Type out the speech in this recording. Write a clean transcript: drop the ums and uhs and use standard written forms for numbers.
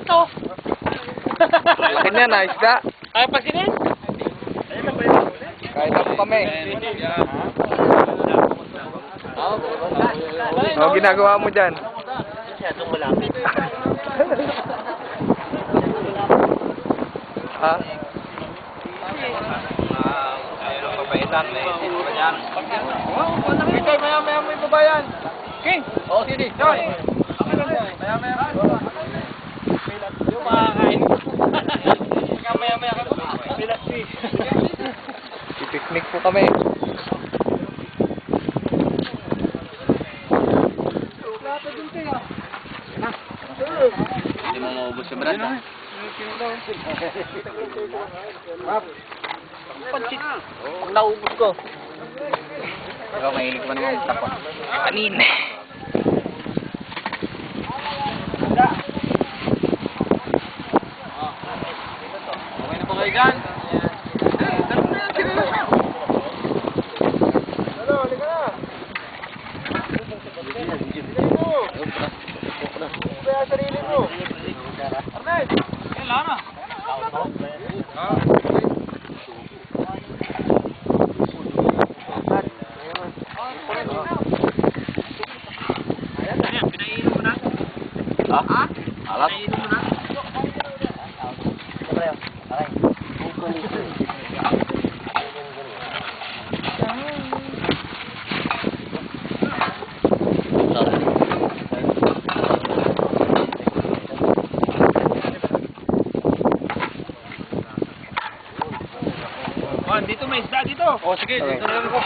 to. Laki na, nice ka. Ay, pasinin? Kain na po kami. Ano ginagawa mo dyan? Masyadong malapit. Ha? Ayaw ng papaitan, may sino ba yan? Ito, maya may babayan. King! Oo, sige. John! Maya. Yung makakain. Maya-maya ka. Pilasi. Picnic po kami. Hindi mo maubos sa brad. Pansit. Pag naubos ko. Ikaw, mahilig pa naman tapos. Kanin. Okay na po kayo gan? Alat? Dito may isda dito. Oh, sige, dito na lang ako.